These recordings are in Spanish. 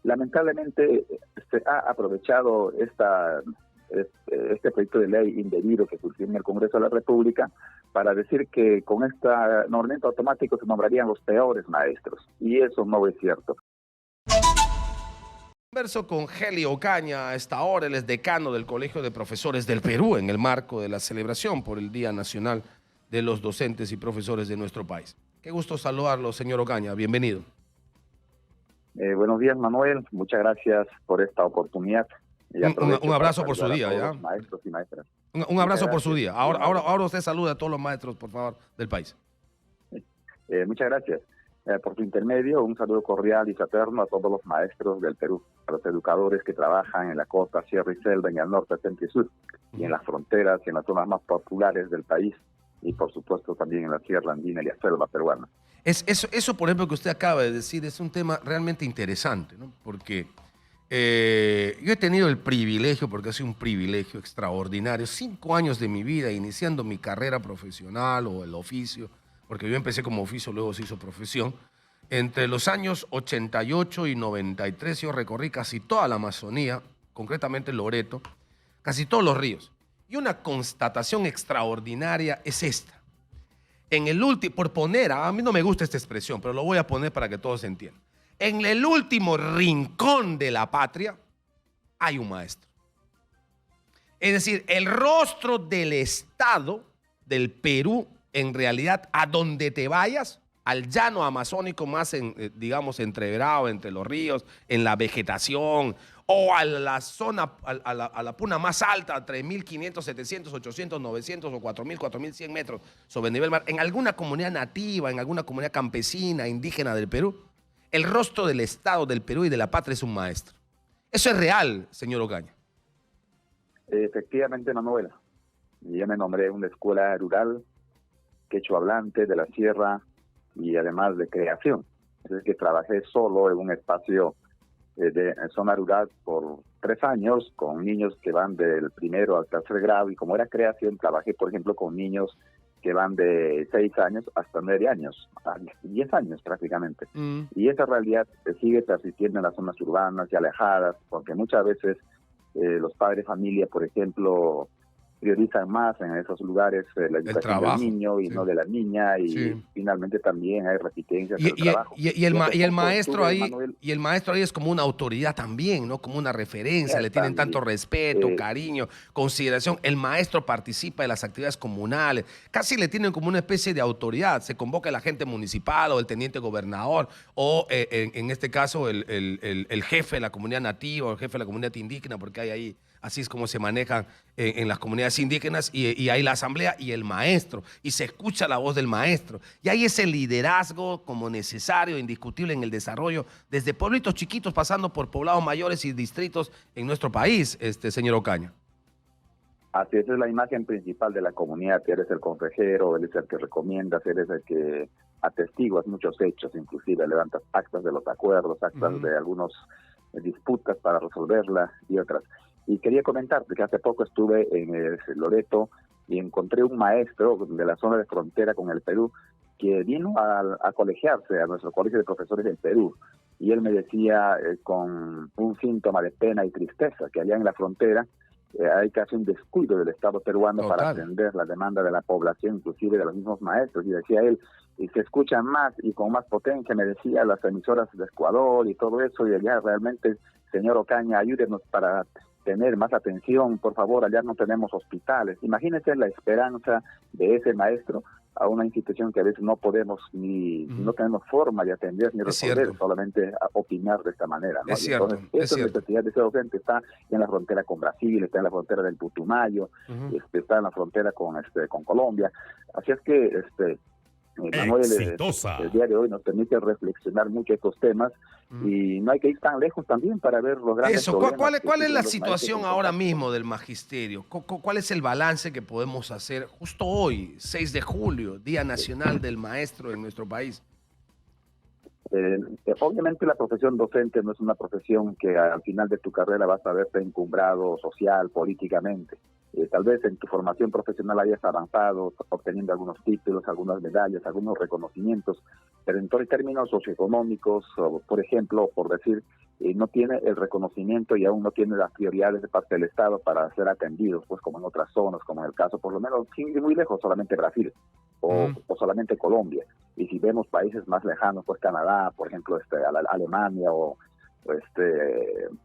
Lamentablemente se ha aprovechado este proyecto de ley indebido que surgió en el Congreso de la República para decir que con este nombramiento automático se nombrarían los peores maestros, y eso no es cierto. Converso con Heli Ocaña a esta hora. Él es decano del Colegio de Profesores del Perú en el marco de la celebración por el Día Nacional de los Docentes y Profesores de nuestro país. Qué gusto saludarlo, señor Ocaña. Bienvenido. Buenos días, Manuel. Muchas gracias por esta oportunidad. Un abrazo por su día, ¿ya? Maestros y maestras. Un abrazo por su día. Ahora usted saluda a todos los maestros, por favor, del país. Muchas gracias. Por su intermedio, un saludo cordial y fraterno a todos los maestros del Perú, a los educadores que trabajan en la costa, sierra y selva, en el norte, centro y sur, y en las fronteras y en las zonas más populares del país, y por supuesto también en la sierra andina y la selva peruana. Eso, por ejemplo, que usted acaba de decir, es un tema realmente interesante, ¿no? Porque yo he tenido el privilegio, porque ha sido un privilegio extraordinario, 5 años de mi vida iniciando mi carrera profesional o el oficio, porque yo empecé como oficio, luego se hizo profesión. Entre los años 88 y 93 yo recorrí casi toda la Amazonía, concretamente Loreto, casi todos los ríos. Y una constatación extraordinaria es esta. En el último, por poner, a mí no me gusta esta expresión, pero lo voy a poner para que todos entiendan. En el último rincón de la patria hay un maestro. Es decir, el rostro del Estado del Perú, en realidad, a donde te vayas, al llano amazónico más, digamos, entreverado entre los ríos, en la vegetación, o a la zona, a la puna más alta, 3.500, 700, 800, 900 o 4.000, 4.100 metros sobre el nivel mar, en alguna comunidad nativa, en alguna comunidad campesina, indígena del Perú, el rostro del Estado del Perú y de la patria es un maestro. Eso es real, señor Ocaña. Efectivamente, Manuela. Yo me nombré una escuela rural, quechua hablante de la sierra y además de creación. Es que trabajé solo en un espacio de zona rural por 3 años con niños que van del primero al 3er grado, y como era creación trabajé, por ejemplo, con niños que van de 6 años hasta 9 años, a 10 años prácticamente. Y esa realidad sigue persistiendo en las zonas urbanas y alejadas, porque muchas veces los padres de familia, por ejemplo, priorizan más en esos lugares la educación del niño y no de la niña, y finalmente también hay resistencias en el trabajo. Y el maestro ahí, Manuel, y el maestro ahí es como una autoridad también, ¿no? Como una referencia, le tienen tanto respeto, cariño, consideración. El maestro participa en las actividades comunales, casi le tienen como una especie de autoridad. Se convoca el agente municipal o el teniente gobernador, o en este caso el jefe de la comunidad nativa o el jefe de la comunidad indígena, porque hay ahí, así es como se manejan en las comunidades indígenas, y hay la asamblea y el maestro, y se escucha la voz del maestro. Y hay ese liderazgo como necesario, indiscutible en el desarrollo, desde pueblitos chiquitos pasando por poblados mayores y distritos en nuestro país, señor Ocaña. Así es la imagen principal de la comunidad. Eres el consejero, eres el que recomiendas, eres el que atestiguas muchos hechos, inclusive levantas actas de los acuerdos, actas de algunas disputas para resolverlas y otras. Y quería comentarte que hace poco estuve en Loreto y encontré un maestro de la zona de frontera con el Perú que vino a colegiarse a nuestro colegio de profesores del Perú. Y él me decía con un síntoma de pena y tristeza que allá en la frontera hay casi un descuido del Estado peruano para atender la demanda de la población, inclusive de los mismos maestros. Y decía él, y se escuchan más y con más potencia, me decía, las emisoras de Ecuador y todo eso, y allá realmente, señor Ocaña, ayúdenos para tener más atención, por favor, allá no tenemos hospitales. Imagínense la esperanza de ese maestro a una institución que a veces no podemos no tenemos forma de atender ni resolver, solamente a opinar de esta manera, ¿no? Entonces, esa necesidad de ese docente está en la frontera con Brasil, está en la frontera del Putumayo, está en la frontera con Colombia. Así es que Manuel, el día de hoy nos permite reflexionar mucho estos temas, y no hay que ir tan lejos también para ver los grandes problemas. ¿Cuál es la situación ahora mismo del magisterio? ¿Cuál es el balance que podemos hacer justo hoy, 6 de julio, Día Nacional del Maestro en nuestro país? Obviamente la profesión docente no es una profesión que al final de tu carrera vas a verte encumbrado social, políticamente. tal vez en tu formación profesional hayas avanzado, obteniendo algunos títulos, algunas medallas, algunos reconocimientos, pero en términos socioeconómicos, por ejemplo, por decir, no tiene el reconocimiento y aún no tiene las prioridades de parte del Estado para ser atendidos, pues como en otras zonas, como en el caso, por lo menos, sin ir muy lejos, solamente Brasil o solamente Colombia. Y si vemos países más lejanos, pues Canadá, por ejemplo, Alemania o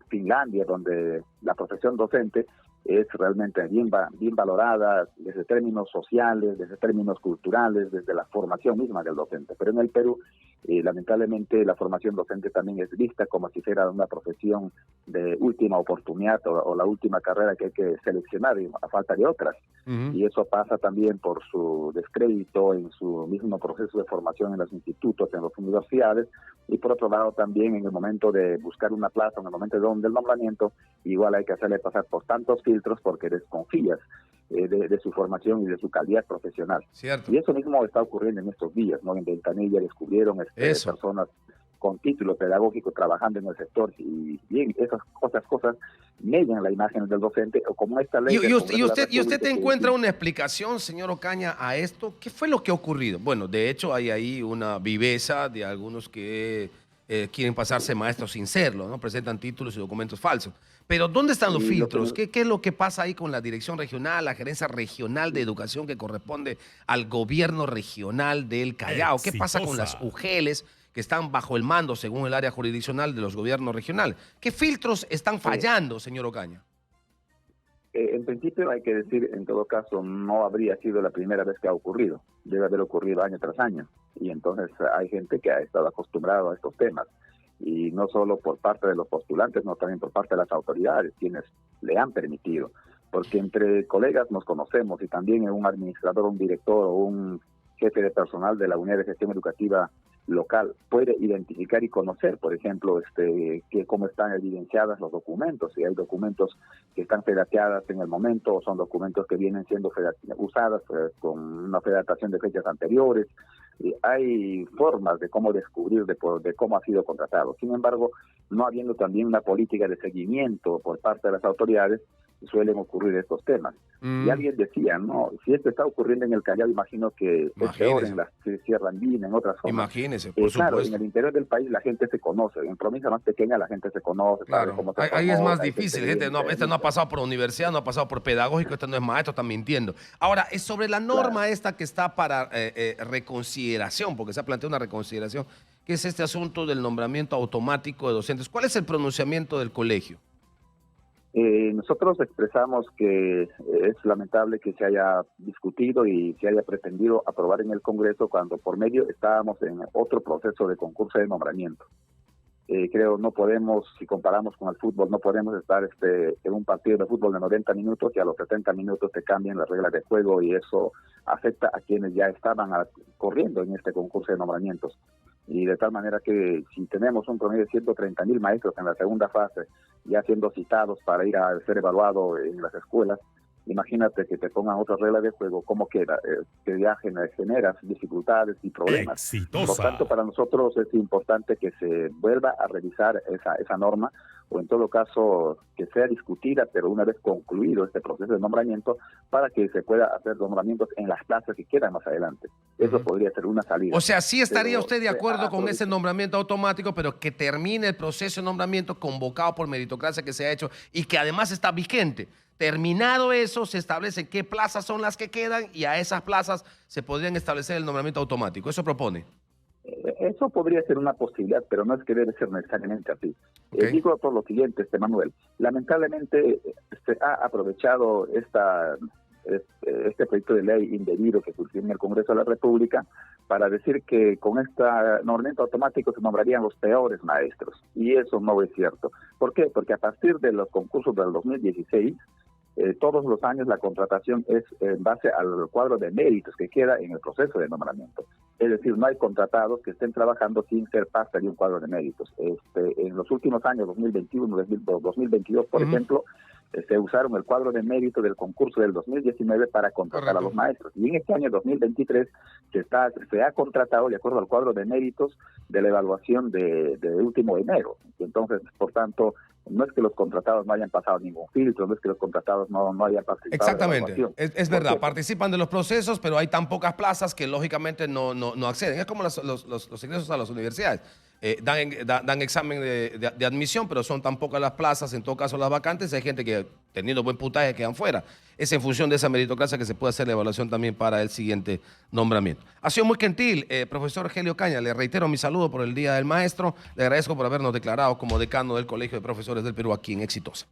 Finlandia, donde la profesión docente es realmente bien valorada desde términos sociales, desde términos culturales, desde la formación misma del docente. Pero en el Perú, lamentablemente, la formación docente también es vista como si fuera una profesión de última oportunidad o la última carrera que hay que seleccionar a falta de otras. Y eso pasa también por su descrédito en su mismo proceso de formación en los institutos, en las universidades, y por otro lado también en el momento de buscar una plaza, en el momento del nombramiento, igual hay que hacerle pasar por tantos filtros porque desconfías de su formación y de su calidad profesional. Cierto. Y eso mismo está ocurriendo en estos días, ¿no? En Ventanilla descubrieron personas con título pedagógico trabajando en el sector, y bien, esas cosas median la imagen del docente, o como esta ley. ¿Y usted encuentra una explicación, señor Ocaña, a esto? ¿Qué fue lo que ha ocurrido? Bueno, de hecho hay ahí una viveza de algunos que quieren pasarse maestros sin serlo, ¿no? Presentan títulos y documentos falsos. Pero ¿dónde están los filtros? ¿Qué es lo que pasa ahí con la dirección regional, la gerencia regional de educación que corresponde al gobierno regional del Callao? ¿Qué pasa con las UGELes que están bajo el mando, según el área jurisdiccional, de los gobiernos regionales? ¿Qué filtros están fallando, señor Ocaña? En principio hay que decir, en todo caso, no habría sido la primera vez que ha ocurrido. Debe haber ocurrido año tras año. Y entonces hay gente que ha estado acostumbrada a estos temas. Y no solo por parte de los postulantes, no también por parte de las autoridades, quienes le han permitido. Porque entre colegas nos conocemos, y también un administrador, un director o un jefe de personal de la unidad de gestión educativa local puede identificar y conocer, por ejemplo, cómo están evidenciadas los documentos, si hay documentos que están fedateadas en el momento o son documentos que vienen siendo usadas con una fedatación de fechas anteriores. Hay formas de cómo descubrir de cómo ha sido contratado. Sin embargo, no habiendo también una política de seguimiento por parte de las autoridades, suelen ocurrir estos temas. Y alguien decía, no, si esto está ocurriendo en el Callao, imagino que es peor en la Sierra Andina, en otras zonas. Imagínese, por claro, supuesto. en el interior del país la gente se conoce, en provincia más pequeña la gente se conoce. Claro, cómo ahí es más difícil, gente, este no ha pasado por universidad, no ha pasado por pedagógico, este no es maestro, está mintiendo. Ahora, es sobre la norma esta que está para reconsideración, porque se ha planteado una reconsideración, que es este asunto del nombramiento automático de docentes. ¿Cuál es el pronunciamiento del colegio? Nosotros expresamos que es lamentable que se haya discutido y se haya pretendido aprobar en el Congreso cuando por medio estábamos en otro proceso de concurso de nombramiento. Creo no podemos, si comparamos con el fútbol, no podemos estar en un partido de fútbol de 90 minutos y a los 70 minutos te cambian las reglas de juego, y eso afecta a quienes ya estaban corriendo en este concurso de nombramientos. Y de tal manera que si tenemos un promedio de 130,000 maestros en la segunda fase, ya siendo citados para ir a ser evaluados en las escuelas, imagínate que te pongan otras reglas de juego, ¿cómo queda? Que ya generas dificultades y problemas. Exitosa. Por tanto, para nosotros es importante que se vuelva a revisar esa norma, o en todo caso que sea discutida, pero una vez concluido este proceso de nombramiento, para que se pueda hacer nombramientos en las plazas que quedan más adelante. Eso podría ser una salida. O sea, sí estaría usted de acuerdo con ese nombramiento automático, pero que termine el proceso de nombramiento convocado por meritocracia que se ha hecho y que además está vigente. Terminado eso, se establece qué plazas son las que quedan y a esas plazas se podrían establecer el nombramiento automático. ¿Eso propone? Eso podría ser una posibilidad, pero no es que debe ser necesariamente así. Digo por lo siguiente, Manuel. Lamentablemente se ha aprovechado este proyecto de ley indebido que surgió en el Congreso de la República para decir que con este nombramiento automático se nombrarían los peores maestros. Y eso no es cierto. ¿Por qué? Porque a partir de los concursos del 2016, todos los años la contratación es en base al cuadro de méritos que queda en el proceso de nombramiento. Es decir, no hay contratados que estén trabajando sin ser parte de un cuadro de méritos. En los últimos años, 2021, 2022, por ejemplo, se usaron el cuadro de mérito del concurso del 2019 para contratar a los maestros. Y en este año 2023 se ha contratado de acuerdo al cuadro de méritos de la evaluación de último enero. Entonces, por tanto, no es que los contratados no hayan pasado ningún filtro, no es que los contratados no hayan participado. Exactamente, en la evaluación. es verdad, participan de los procesos, pero hay tan pocas plazas que lógicamente no acceden. Es como los ingresos a las universidades. Dan examen de admisión, pero son tan pocas las plazas, en todo caso las vacantes, hay gente que teniendo buen puntaje quedan fuera. Es en función de esa meritocracia que se puede hacer la evaluación también para el siguiente nombramiento. Ha sido muy gentil, profesor Helio Caña, le reitero mi saludo por el Día del Maestro, le agradezco por habernos declarado como decano del Colegio de Profesores del Perú aquí en Exitosa.